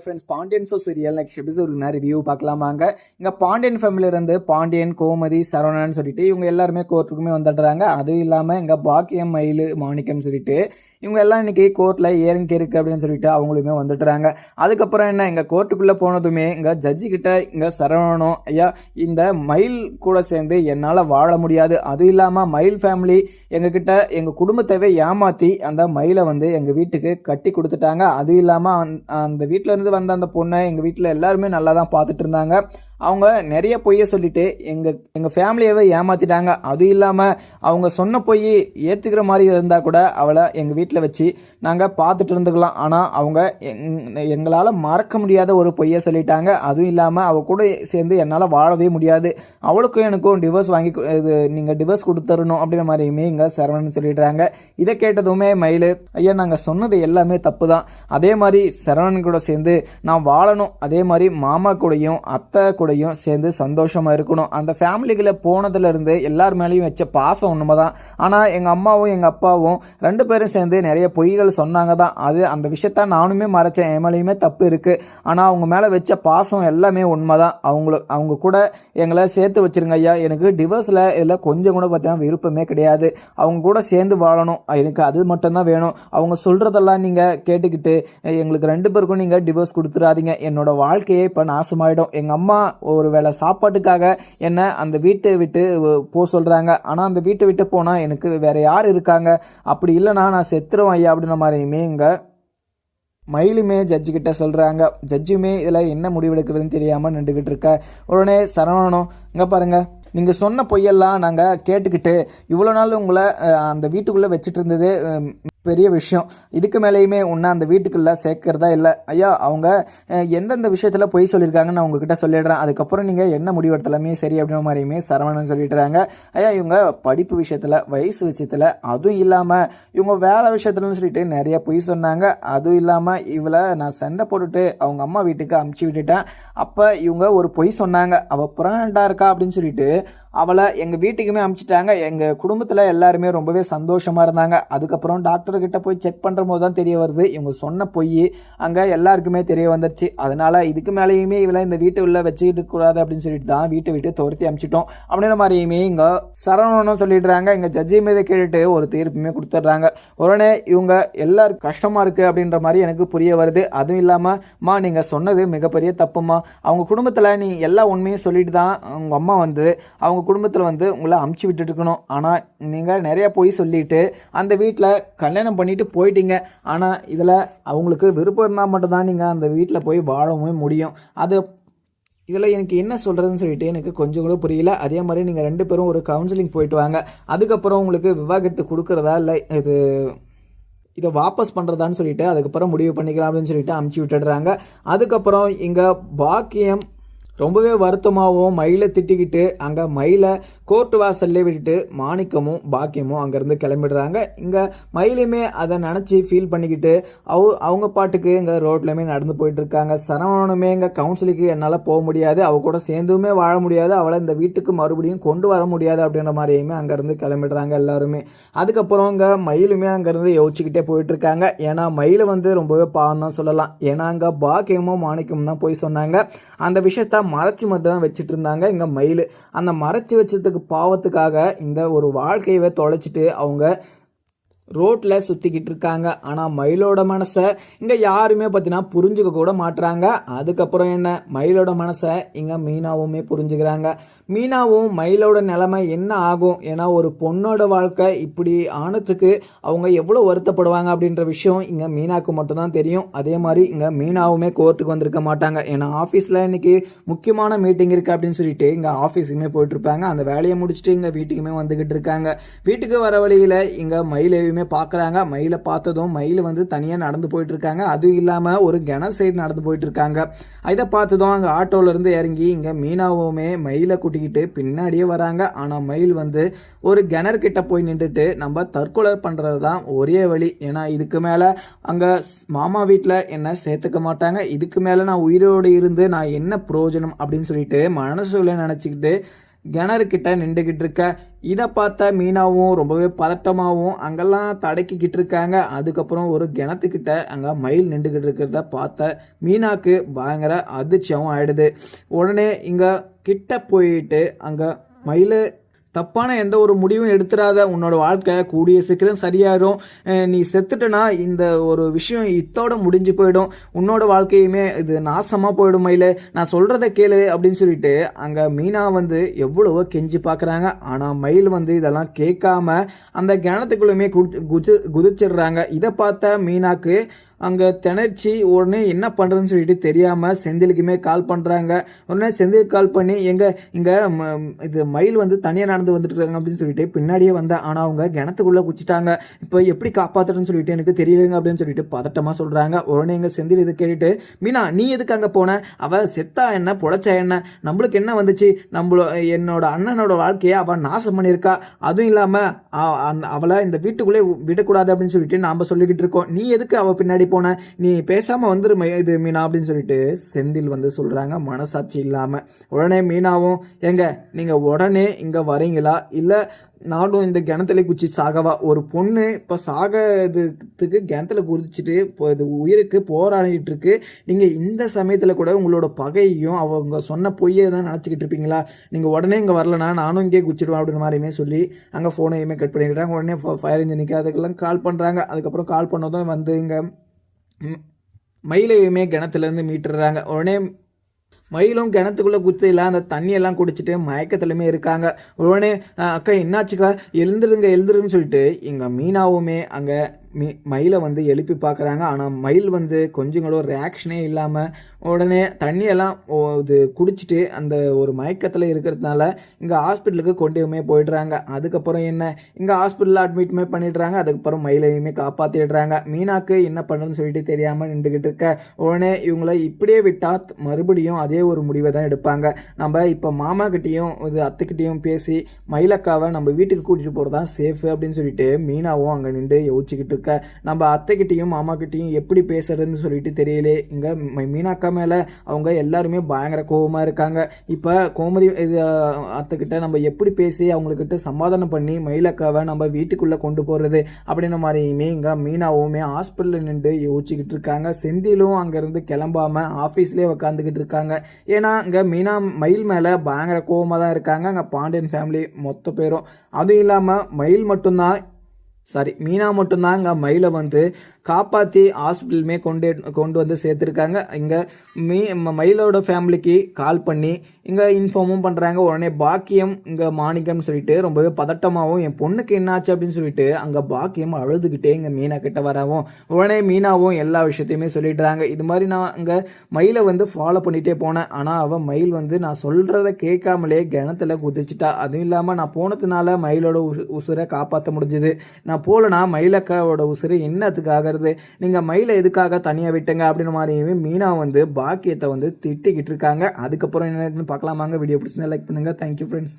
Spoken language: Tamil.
Friends Pandian show serial next episode review பார்க்கலாமாங்க. இங்கே பாண்டியன் ஃபேமிலியிலேருந்து பாண்டியன், கோமதி, சரவணன் சொல்லிட்டு இவங்க எல்லாருமே கோர்ட்டுக்குமே வந்துடுறாங்க. அதுவும் இல்லாமல் இங்கே பாக்கியம், மயில், மாணிக்கம் சொல்லிட்டு இவங்க எல்லாம் இன்னைக்கு கோர்ட்டில் ஏறங்கி இருக்கு அப்படின்னு சொல்லிட்டு அவங்களுமே வந்துட்டுறாங்க. அதுக்கப்புறம் என்ன, இங்கே கோர்ட்டுக்குள்ளே போனதுமே இங்கே ஜட்ஜி கிட்ட இங்கே சரவணனும், ஐயா இந்த மயில் கூட சேர்ந்து என்னால் வாழ முடியாது, அதுவும் இல்லாமல் மயில் ஃபேமிலி எங்ககிட்ட எங்கள் குடும்பத்தைவே ஏமாற்றி அந்த மயிலை வந்து எங்கள் வீட்டுக்கு கட்டி கொடுத்துட்டாங்க. அதுவும் இல்லாமல் அந்த வீட்டில் இருந்து வந்த அந்த பொண்ணை எங்கள் வீட்டில் எல்லாருமே நல்லா தான் பார்த்துட்டு இருந்தாங்க. அவங்க நிறைய பொய்யை சொல்லிட்டு எங்கள் ஃபேமிலியவே ஏமாற்றிட்டாங்க. அதுவும் இல்லாமல் அவங்க சொன்ன பொய் ஏற்றுக்கிற மாதிரி இருந்தால் கூட அவளை எங்கள் வீட்டில் வச்சு நாங்கள் பார்த்துட்டு இருந்துக்கலாம். ஆனால் அவங்க எங்களால் மறக்க முடியாத ஒரு பொய்யை சொல்லிட்டாங்க. அதுவும் இல்லாமல் அவள் கூட சேர்ந்து என்னால் வாழவே முடியாது, அவளுக்கும் எனக்கும் டிவோர்ஸ் வாங்கி நீங்கள் டிவோர்ஸ் கொடுத்துடணும் அப்படின்ற மாதிரியுமே இங்கே சரவணன் சொல்லிடுறாங்க. இதை கேட்டதுமே மயில், ஐயா நாங்கள் சொன்னது எல்லாமே தப்பு தான், அதே மாதிரி சரவணன் கூட சேர்ந்து நான் வாழணும், அதே மாதிரி மாமா கூடயும் அத்தை கூடயும் சேர்ந்து சந்தோஷமாக இருக்கணும். அந்த ஃபேமிலிகளை போனதுலேருந்து எல்லார் மேலேயும் வச்ச பாசம் உண்மை தான். ஆனால் எங்கள் அம்மாவும் எங்கள் அப்பாவும் ரெண்டு பேரும் சேர்ந்து நிறைய பொய்கள் சொன்னாங்க தான். அது அந்த விஷயத்த நானுமே மறைச்சேன், என் மேலேயுமே தப்பு இருக்குது. ஆனால் அவங்க மேலே வச்ச பாசம் எல்லாமே உண்மை தான். அவங்க கூட எங்களை சேர்த்து வச்சுருங்க ஐயா, எனக்கு டிவோர்ஸில் இதில் கொஞ்சம் கூட பார்த்தீங்கன்னா விருப்பமே கிடையாது. அவங்க கூட சேர்ந்து வாழணும், எனக்கு அது மட்டும்தான் வேணும். அவங்க சொல்கிறதெல்லாம் நீங்கள் கேட்டுக்கிட்டு எங்களுக்கு ரெண்டு பேருக்கும் நீங்கள் டிவோர்ஸ் கொடுத்துடாதீங்க, என்னோட வாழ்க்கையே இப்போ நாசமாயிடும். எங்கள் அம்மா ஒரு வேளை சாப்பாட்டுக்காக என்ன அந்த வீட்டை விட்டு போக சொல்கிறாங்க, ஆனால் அந்த வீட்டை விட்டு போனால் எனக்கு வேறு யார் இருக்காங்க, அப்படி இல்லைனா நான் செத்துருவேன் ஐயா அப்படின்ற மாதிரியுமே இங்கே மயிலுமே ஜட்ஜு கிட்ட சொல்கிறாங்க. ஜட்ஜுமே இதில் என்ன முடிவெடுக்கிறதுன்னு தெரியாமல் நின்றுக்கிட்டு இருக்க. உடனே சரவணனும், இங்கே பாருங்கள், நீங்கள் சொன்ன பொய்யெல்லாம் நாங்கள் கேட்டுக்கிட்டு இவ்வளோ நாள் உங்களை அந்த வீட்டுக்குள்ளே வச்சுட்டு இருந்தது பெரிய விஷயம், இதுக்கு மேலேயுமே உன்னை அந்த வீட்டுக்குள்ளே சேர்க்கறதா இல்லை ஐயா. அவங்க எந்தெந்த விஷயத்தில் பொய் சொல்லியிருக்காங்கன்னு நான் உங்ககிட்ட சொல்லிடுறேன், அதுக்கப்புறம் நீங்கள் என்ன முடிவெடுத்தலாமே சரி அப்படின்ற மாதிரியுமே சரவணன் சொல்லிடுறாங்க. ஐயா இவங்க படிப்பு விஷயத்தில், வயசு விஷயத்தில், அதுவும் இல்லாமல் இவங்க வேலை விஷயத்துலன்னு சொல்லிட்டு நிறைய பொய் சொன்னாங்க. அதுவும் இல்லாமல் இவளை நான் சண்டை போட்டுட்டு அவங்க அம்மா வீட்டுக்கு அமுச்சு விட்டுட்டேன். அப்போ இவங்க ஒரு பொய் சொன்னாங்க, அவள் ப்ரெக்னெண்ட்டாக இருக்கா அப்படின்னு சொல்லிட்டு அவளை எங்கள் வீட்டுக்குமே அமுச்சிட்டாங்க. எங்கள் குடும்பத்தில் எல்லாருமே ரொம்பவே சந்தோஷமாக இருந்தாங்க. அதுக்கப்புறம் டாக்டர்கிட்ட போய் செக் பண்ணுற போது தான் தெரிய வருது இவங்க சொன்ன பொய் அங்கே எல்லாருக்குமே தெரிய வந்துருச்சு. அதனால் இதுக்கு மேலேயுமே இவளை இந்த வீட்டு உள்ள வச்சுக்கிட்டு கூடாது அப்படின்னு சொல்லிட்டு தான் வீட்டை விட்டு துரத்தி அமுச்சிட்டோம் அப்படின்ற மாதிரியுமே இங்கே சரவணனும் சொல்லிடுறாங்க. இங்கே ஜட்ஜி மீது கேட்டுட்டு ஒரு தீர்ப்புமே கொடுத்துட்றாங்க. உடனே இவங்க எல்லாருக்கும் கஷ்டமாக இருக்குது அப்படின்ற மாதிரி எனக்கு புரிய வருது. அதுவும் இல்லாமல் நீங்கள் சொன்னது மிகப்பெரிய தப்புமா, அவங்க குடும்பத்தில் நீ எல்லா உண்மையும் சொல்லிட்டு தான் உங்கள் அம்மா வந்து அவங்க குடும்பத்தில் வந்து உங்களை அமுச்சு விட்டுட்டு இருக்கணும். ஆனால் நீங்கள் நிறைய போய் சொல்லிட்டு அந்த வீட்டில் கல்யாணம் பண்ணிட்டு போயிட்டீங்க. ஆனால் இதில் அவங்களுக்கு விருப்பம் இருந்தால் மட்டும்தான் நீங்கள் அந்த வீட்டில் போய் வாழவும் முடியும். அது இதில் எனக்கு என்ன சொல்கிறதுன்னு சொல்லிட்டு எனக்கு கொஞ்சம் கூட புரியல. அதே மாதிரி நீங்கள் ரெண்டு பேரும் ஒரு கவுன்சிலிங் போயிட்டு வாங்க, அதுக்கப்புறம் உங்களுக்கு விவாகரத்து கொடுக்குறதா இல்லை இதை வாபஸ் பண்ணுறதான்னு சொல்லிட்டு அதுக்கப்புறம் முடிவு பண்ணிக்கலாம் அப்படின்னு சொல்லிட்டு அமுச்சு விட்டுடுறாங்க. அதுக்கப்புறம் இங்கே பாக்கியம் ரொம்பவே வருத்தமாகவும் மயிலை திட்டிக்கிட்டு அங்கே மயிலை கோர்ட்டு வாசல்லே விட்டுட்டு மாணிக்கமும் பாக்கியமும் அங்கேருந்து கிளம்பிடுறாங்க. இங்கே மயிலுமே அதை நினச்சி ஃபீல் பண்ணிக்கிட்டு அவங்க பாட்டுக்கு இங்கே ரோட்லையுமே நடந்து போயிட்டுருக்காங்க. சரவணனுமே இங்கே கவுன்சிலுக்கு என்னால் போக முடியாது, அவள் கூட சேர்ந்துமே வாழ முடியாது, அவளை இந்த வீட்டுக்கு மறுபடியும் கொண்டு வர முடியாது அப்படின்ற மாதிரியுமே அங்கேருந்து கிளம்பிடுறாங்க எல்லாருமே. அதுக்கப்புறம் இங்கே மயிலுமே அங்கேருந்து யோசிச்சுக்கிட்டே போயிட்டுருக்காங்க. ஏன்னா மயிலை வந்து ரொம்பவே பாவம் தான் சொல்லலாம். ஏன்னா அங்கே பாக்கியமும் மாணிக்கமும் தான் போய் சொன்னாங்க, அந்த விஷயத்த மறைச்சி மட்டும் தான் வச்சுட்டு இருந்தாங்க. இங்கே மயில் அந்த மறைச்சி வச்சதுக்கு பாவத்துக்காக இந்த ஒரு வாழ்க்கையவே தொலைச்சிட்டு அவங்க ரோட்டில் சுற்றிக்கிட்டு இருக்காங்க. ஆனால் மயிலோட மனசை இங்கே யாருமே பார்த்தீங்கன்னா புரிஞ்சுக்க கூட மாட்டுறாங்க. அதுக்கப்புறம் என்ன, மயிலோட மனசை இங்கே மீனாவுமே புரிஞ்சுக்கிறாங்க. மீனாவும் மயிலோட நிலைமை என்ன ஆகும், ஏன்னா ஒரு பொண்ணோட வாழ்க்கை இப்படி ஆனதுக்கு அவங்க எவ்வளோ வருத்தப்படுவாங்க அப்படின்ற விஷயம் இங்கே மீனாவுக்கு மட்டும்தான் தெரியும். அதே மாதிரி இங்கே மீனாவுமே கோர்ட்டுக்கு வந்திருக்க மாட்டாங்க. ஏன்னா ஆஃபீஸில் இன்னைக்கு முக்கியமான மீட்டிங் இருக்குது அப்படின்னு சொல்லிட்டு இங்கே ஆஃபீஸுக்குமே போயிட்டுருப்பாங்க. அந்த வேலையை முடிச்சுட்டு இங்கே வீட்டுக்குமே வந்துக்கிட்டு இருக்காங்க. வீட்டுக்கு வர வழியில் இங்கே மயிலையுமே பார்க்குறாங்க. மயிலை பார்த்ததும் மயில் வந்து தனியாக நடந்து போயிட்டு இருக்காங்க. அதுவும் இல்லாமல் ஒரு கிணறு சைடு நடந்து போயிட்டு இருக்காங்க. இதை பார்த்ததும் அங்கே ஆட்டோலேருந்து இறங்கி இங்கே மீனாவுமே மயிலை கூட்டிக்கிட்டு பின்னாடியே வராங்க. ஆனால் மயில் வந்து ஒரு கிணறு கிட்ட போய் நின்றுட்டு நம்ம தற்கொலை பண்ணுறது தான் ஒரே வழி, ஏன்னா இதுக்கு மேலே அங்கே மாமா வீட்டில் என்ன சேர்த்துக்க மாட்டாங்க, இதுக்கு மேலே நான் உயிரோடு இருந்து நான் என்ன பிரயோஜனம் அப்படின்னு சொல்லிட்டு மனசுல நினச்சிக்கிட்டு கிணறு கிட்ட நின்றுக்கிட்டு இருக்க. இதை பார்த்த மீனாவும் ரொம்பவே பதட்டமாகவும் அங்கெல்லாம் தடக்கிக்கிட்டு இருக்காங்க. அதுக்கப்புறம் ஒரு கிணத்துக்கிட்ட அங்கே மயில் நின்றுக்கிட்டு இருக்கிறத பார்த்த மீனாக்கு பயங்கர அதிர்ச்சியாகவும் ஆயிடுது. உடனே இங்கே கிட்ட போயிட்டு அங்கே மயில் தப்பான எந்த ஒரு முடிவும் எடுத்துடாத, உன்னோட வாழ்க்கை கூடிய சீக்கிரம் சரியாயிரும், நீ செத்துட்டனா இந்த ஒரு விஷயம் இத்தோட முடிஞ்சு போயிடும், உன்னோட வாழ்க்கையுமே இது நாசமாக போயிடும் மயிலே, நான் சொல்கிறத கேளு அப்படின்னு சொல்லிட்டு அங்கே மீனா வந்து எவ்வளவோ கெஞ்சி பார்க்குறாங்க. ஆனால் மயில் வந்து இதெல்லாம் கேட்காம அந்த கிணத்துக்குள்ளுமே குதிச்சிடுறாங்க. இதை பார்த்த மீனாக்கு அங்கே திணச்சி உடனே என்ன பண்ணுறதுன்னு சொல்லிட்டு தெரியாமல் செந்திலுக்குமே கால் பண்ணுறாங்க. உடனே செந்தில் கால் பண்ணி இங்கே இது மயில் வந்து தனியாக நடந்து வந்துட்டு இருக்காங்க அப்படின்னு சொல்லிட்டு பின்னாடியே வந்தேன், ஆனால் அவங்க கிணத்துக்குள்ளே குச்சிட்டாங்க, இப்போ எப்படி காப்பாற்றுறதுன்னு சொல்லிட்டு எனக்கு தெரியலைங்க அப்படின்னு சொல்லிட்டு பதட்டமாக சொல்கிறாங்க. உடனே எங்கள் செந்தில் இது கேட்டுட்டு, மீனா நீ எதுக்கு அங்கே போன, அவள் செத்தா என்ன பொழைச்சா என்ன, நம்மளுக்கு என்ன வந்துச்சு, என்னோட அண்ணனோட வாழ்க்கையை அவள் நாசம் பண்ணியிருக்கா, அதுவும் இல்லாமல் அவளை இந்த வீட்டுக்குள்ளே விடக்கூடாது அப்படின்னு சொல்லிட்டு நாம் சொல்லிக்கிட்டு இருக்கோம், நீ எதுக்கு அவள் பின்னாடி போன, நீ பேசாம வந்துரு இது மீனா அப்படின்னு சொல்லிட்டு செந்தில் வந்து சொல்றாங்க மனசாட்சி இல்லாம. உடனே மீனாவும், எங்க நீங்க உடனே இங்க வரீங்களா இல்ல நானும் இந்த கிணத்துல குச்சி சாகவா, ஒரு பொண்ணு இப்போ சாகிறதுக்கு கிணத்துல குதிச்சுட்டு இப்போ இது உயிருக்கு போராடிட்டு இருக்கு, நீங்கள் இந்த சமயத்தில் கூட உங்களோட பகையையும் அவங்க சொன்ன பொய்யை தான் நினச்சிக்கிட்டு இருப்பீங்களா, நீங்கள் உடனே இங்கே வரலனா நானும் இங்கே குச்சிடுவேன் அப்படின்ற மாதிரியுமே சொல்லி அங்கே ஃபோனையுமே கட் பண்ணிடுறாங்க. உடனே ஃபயர் இன்ஜினுக்கு அதுக்கெல்லாம் கால் பண்ணுறாங்க. அதுக்கப்புறம் கால் பண்ணதும் வந்து இங்கே மயிலையுமே கிணத்துலேருந்து மீட்டுறாங்க. உடனே மயிலும் கிணத்துக்குள்ளே குத்தில அந்த தண்ணியெல்லாம் குடிச்சிட்டு மயக்கத்துலையுமே இருக்காங்க. உடனே அக்கா என்னாச்சுக்கா, எழுந்துருன்னு சொல்லிட்டு எங்கள் மீனாவுமே அங்கே மயிலை வந்து எழுப்பி பார்க்குறாங்க. ஆனால் மயில் வந்து கொஞ்சம் கூட ஒரு ரியாக்ஷனே இல்லாமல் உடனே தண்ணியெல்லாம் இது குடிச்சிட்டு அந்த ஒரு மயக்கத்தில் இருக்கிறதுனால இங்கே ஹாஸ்பிட்டலுக்கு கொண்டுமே போயிடுறாங்க. அதுக்கப்புறம் என்ன இங்கே ஹாஸ்பிட்டலில் அட்மிட்மே பண்ணிடுறாங்க. அதுக்கப்புறம் மயிலையுமே காப்பாற்றிடுறாங்க. மீனாக்கு என்ன பண்ணுறதுன்னு சொல்லிட்டு தெரியாமல் நின்றுக்கிட்டு இருக்க. உடனே இவங்கள இப்படியே விட்டால் மறுபடியும் அதே ஒரு முடிவை தான் எடுப்பாங்க. நம்ம இப்போ மாமா கிட்டேயும் இது அத்தைக்கிட்டையும் பேசி மயிலக்காவை நம்ம வீட்டுக்கு கூட்டிகிட்டு போகிறது தான் சேஃபு அப்படின்னு சொல்லிட்டு மீனாவும் அங்கே நின்று யோசிச்சுக்கிட்டு இருக்க. நம்ம அத்தைக்கிட்டையும் மாமா கிட்டையும் எப்படி பேசுறதுன்னு சொல்லிட்டு தெரியலே. இங்கே மீனாக்கா மேலே அவங்க எல்லாருமே பயங்கர கோபமாக இருக்காங்க. இப்போ கோமதி இது அத்தைக்கிட்ட நம்ம எப்படி பேசி அவங்கக்கிட்ட சமாதானம் பண்ணி மயிலக்காவை நம்ம வீட்டுக்குள்ளே கொண்டு போகிறது அப்படின்ற மாதிரியுமே இங்கே மீனாவுமே ஹாஸ்பிட்டலில் நின்று யோசிச்சுக்கிட்டு இருக்காங்க. செந்திலும் அங்கேருந்து கிளம்பாமல் ஆஃபீஸ்லேயே உட்காந்துக்கிட்டு இருக்காங்க. ஏன்னா இங்கே மீனா மயில் மேலே பயங்கர கோபமாக தான் இருக்காங்க. அங்கே பாண்டியன் ஃபேமிலி மொத்த பேரும். அதுவும் இல்லாமல் மயில் மட்டும்தான் மீனா மட்டும்தான் இங்கே மயிலை வந்து காப்பாற்றி ஹாஸ்பிட்டலுமே கொண்டு வந்து சேர்த்துருக்காங்க. இங்கே மயிலோட ஃபேமிலிக்கு கால் பண்ணி இங்கே இன்ஃபார்மும் பண்ணுறாங்க. உடனே பாக்கியம் இங்கே மாணிக்கம்னு சொல்லிட்டு ரொம்பவே பதட்டமாகவும் என் பொண்ணுக்கு என்னாச்சு அப்படின்னு சொல்லிட்டு அங்கே பாக்கியம் அழுதுகிட்டே இங்கே மீனா கிட்ட வரவும் உடனே மீனாவும் எல்லா விஷயத்தையுமே சொல்லிடுறாங்க. இது மாதிரி நான் இங்கே மயிலை வந்து ஃபாலோ பண்ணிகிட்டே போனேன், ஆனால் அவன் மயில் வந்து நான் சொல்கிறத கேட்காமலே கிணத்துல குதிச்சிட்டா. அதுவும் இல்லாமல் நான் போனதுனால மயிலோட உசுரை காப்பாற்ற முடிஞ்சுது, நான் போலனா மயிலக்காவோட உசுறு என்னத்துக்காக, நீங்க மயிலை எதுக்காக தனியா விட்டுங்க அப்படின்ற மாதிரியுமே மீனா வந்து பாக்கியத்தை வந்து திட்டிக்கிட்டு இருக்காங்க. அதுக்கப்புறம் என்ன பார்க்கலாமாங்க. வீடியோ பிடிச்சிருந்தா லைக் பண்ணுங்க. Thank you friends.